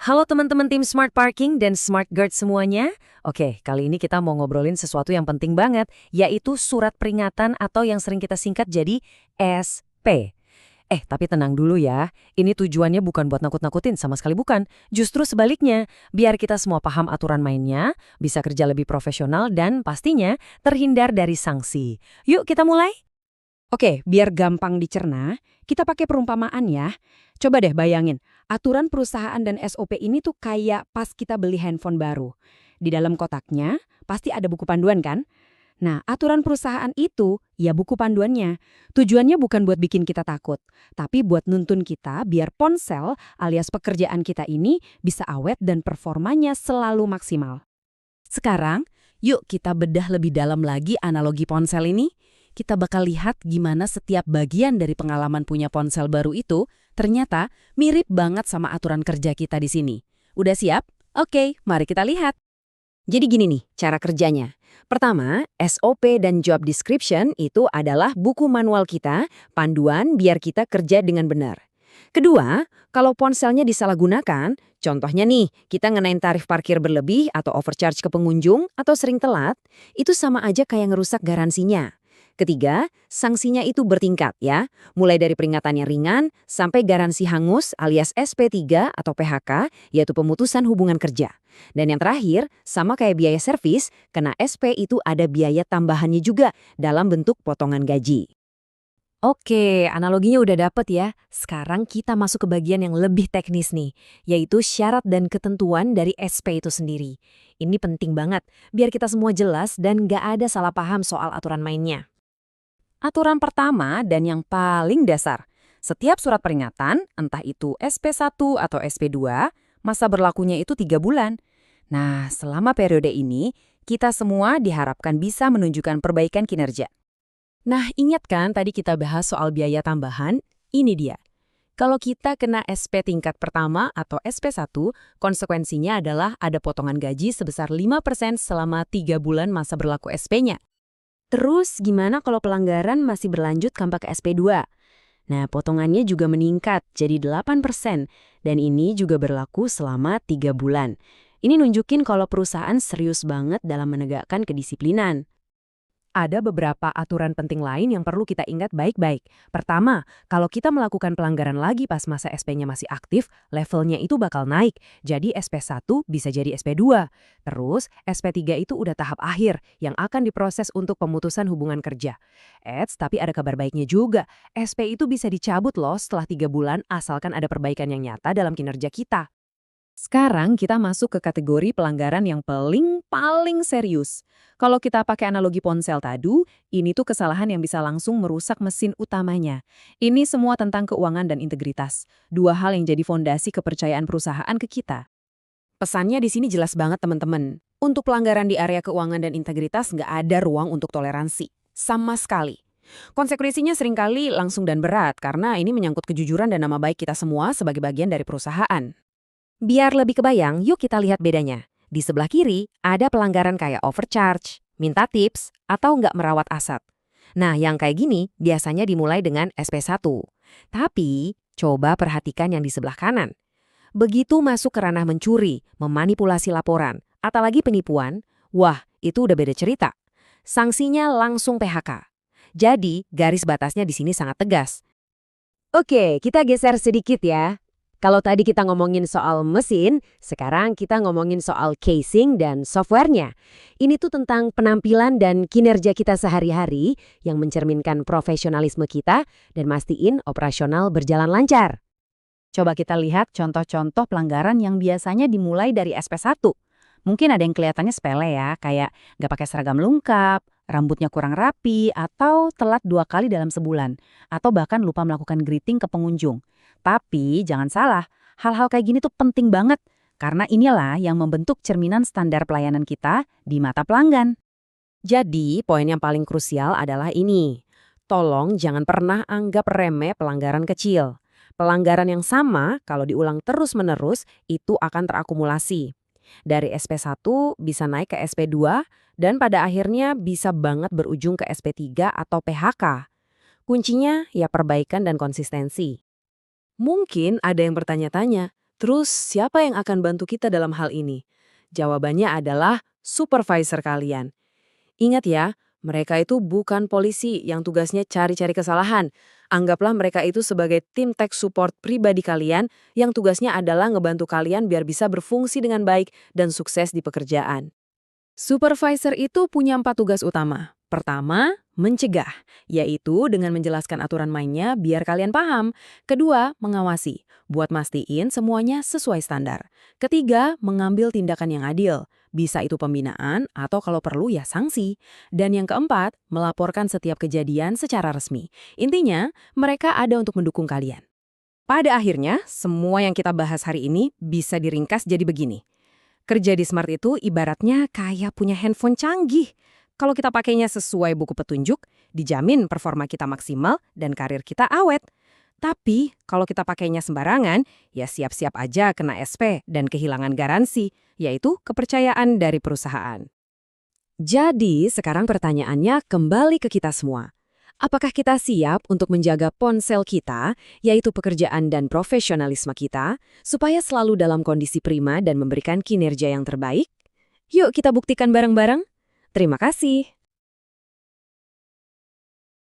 Halo teman-teman tim Smart Parking dan Smart Guard semuanya. Oke, kali ini kita mau ngobrolin sesuatu yang penting banget, yaitu surat peringatan atau yang sering kita singkat jadi SP. Tapi tenang dulu ya, ini tujuannya bukan buat nakut-nakutin, sama sekali bukan. Justru sebaliknya, biar kita semua paham aturan mainnya, bisa kerja lebih profesional dan pastinya terhindar dari sanksi. Yuk kita mulai. Oke, biar gampang dicerna, kita pakai perumpamaan ya. Coba deh bayangin, aturan perusahaan dan SOP ini tuh kayak pas kita beli handphone baru. Di dalam kotaknya pasti ada buku panduan kan? Nah, aturan perusahaan itu ya buku panduannya. Tujuannya bukan buat bikin kita takut, tapi buat nuntun kita biar ponsel alias pekerjaan kita ini bisa awet dan performanya selalu maksimal. Sekarang, yuk kita bedah lebih dalam lagi analogi ponsel ini. Kita bakal lihat gimana setiap bagian dari pengalaman punya ponsel baru itu ternyata mirip banget sama aturan kerja kita di sini. Udah siap? Oke, mari kita lihat. Jadi gini nih cara kerjanya. Pertama, SOP dan job description itu adalah buku manual kita, panduan biar kita kerja dengan benar. Kedua, kalau ponselnya disalahgunakan, contohnya nih, kita ngenain tarif parkir berlebih atau overcharge ke pengunjung atau sering telat, itu sama aja kayak ngerusak garansinya. Ketiga, sanksinya itu bertingkat ya, mulai dari peringatan yang ringan sampai garansi hangus alias SP3 atau PHK, yaitu pemutusan hubungan kerja. Dan yang terakhir, sama kayak biaya servis, kena SP itu ada biaya tambahannya juga dalam bentuk potongan gaji. Oke, analoginya udah dapet ya. Sekarang kita masuk ke bagian yang lebih teknis nih, yaitu syarat dan ketentuan dari SP itu sendiri. Ini penting banget, biar kita semua jelas dan nggak ada salah paham soal aturan mainnya. Aturan pertama dan yang paling dasar. Setiap surat peringatan, entah itu SP1 atau SP2, masa berlakunya itu 3 bulan. Nah, selama periode ini, kita semua diharapkan bisa menunjukkan perbaikan kinerja. Nah, ingat kan tadi kita bahas soal biaya tambahan? Ini dia. Kalau kita kena SP tingkat pertama atau SP1, konsekuensinya adalah ada potongan gaji sebesar 5% selama 3 bulan masa berlaku SP-nya. Terus gimana kalau pelanggaran masih berlanjut sampai ke SP2? Nah, potongannya juga meningkat jadi 8%, dan ini juga berlaku selama 3 bulan. Ini nunjukin kalau perusahaan serius banget dalam menegakkan kedisiplinan. Ada beberapa aturan penting lain yang perlu kita ingat baik-baik. Pertama, kalau kita melakukan pelanggaran lagi pas masa SP-nya masih aktif, levelnya itu bakal naik. Jadi SP1 bisa jadi SP2. Terus, SP3 itu udah tahap akhir yang akan diproses untuk pemutusan hubungan kerja. Tapi ada kabar baiknya juga. SP itu bisa dicabut loh setelah 3 bulan asalkan ada perbaikan yang nyata dalam kinerja kita. Sekarang kita masuk ke kategori pelanggaran yang paling serius. Kalau kita pakai analogi ponsel tadi, ini tuh kesalahan yang bisa langsung merusak mesin utamanya. Ini semua tentang keuangan dan integritas. Dua hal yang jadi fondasi kepercayaan perusahaan ke kita. Pesannya di sini jelas banget teman-teman. Untuk pelanggaran di area keuangan dan integritas nggak ada ruang untuk toleransi. Sama sekali. Konsekuensinya seringkali langsung dan berat karena ini menyangkut kejujuran dan nama baik kita semua sebagai bagian dari perusahaan. Biar lebih kebayang, yuk kita lihat bedanya. Di sebelah kiri, ada pelanggaran kayak overcharge, minta tips, atau nggak merawat aset. Nah, yang kayak gini biasanya dimulai dengan SP1. Tapi, coba perhatikan yang di sebelah kanan. Begitu masuk ke ranah mencuri, memanipulasi laporan, atau lagi penipuan, wah, itu udah beda cerita. Sanksinya langsung PHK. Jadi, garis batasnya di sini sangat tegas. Oke, kita geser sedikit ya. Kalau tadi kita ngomongin soal mesin, sekarang kita ngomongin soal casing dan softwarenya. Ini tuh tentang penampilan dan kinerja kita sehari-hari yang mencerminkan profesionalisme kita dan mastiin operasional berjalan lancar. Coba kita lihat contoh-contoh pelanggaran yang biasanya dimulai dari SP1. Mungkin ada yang kelihatannya sepele ya, kayak nggak pakai seragam lengkap, rambutnya kurang rapi, atau telat 2 kali dalam sebulan, atau bahkan lupa melakukan greeting ke pengunjung. Tapi jangan salah, hal-hal kayak gini tuh penting banget, karena inilah yang membentuk cerminan standar pelayanan kita di mata pelanggan. Jadi, poin yang paling krusial adalah ini. Tolong jangan pernah anggap remeh pelanggaran kecil. Pelanggaran yang sama, kalau diulang terus-menerus, itu akan terakumulasi. Dari SP1 bisa naik ke SP2, dan pada akhirnya bisa banget berujung ke SP3 atau PHK. Kuncinya ya perbaikan dan konsistensi. Mungkin ada yang bertanya-tanya, Terus, siapa yang akan bantu kita dalam hal ini? Jawabannya adalah supervisor kalian. Ingat ya, mereka itu bukan polisi yang tugasnya cari-cari kesalahan. Anggaplah mereka itu sebagai tim tech support pribadi kalian yang tugasnya adalah ngebantu kalian biar bisa berfungsi dengan baik dan sukses di pekerjaan. Supervisor itu punya 4 tugas utama. Pertama, mencegah, yaitu dengan menjelaskan aturan mainnya biar kalian paham. Kedua, mengawasi, buat mastiin semuanya sesuai standar. Ketiga, mengambil tindakan yang adil, bisa itu pembinaan atau kalau perlu ya sanksi. Dan yang keempat, melaporkan setiap kejadian secara resmi. Intinya, mereka ada untuk mendukung kalian. Pada akhirnya, semua yang kita bahas hari ini bisa diringkas jadi begini. Kerja di Smart itu ibaratnya kayak punya handphone canggih. Kalau kita pakainya sesuai buku petunjuk, dijamin performa kita maksimal dan karir kita awet. Tapi kalau kita pakainya sembarangan, ya siap-siap aja kena SP dan kehilangan garansi, yaitu kepercayaan dari perusahaan. Jadi, sekarang pertanyaannya kembali ke kita semua. Apakah kita siap untuk menjaga ponsel kita, yaitu pekerjaan dan profesionalisme kita, supaya selalu dalam kondisi prima dan memberikan kinerja yang terbaik? Yuk kita buktikan bareng-bareng. Terima kasih.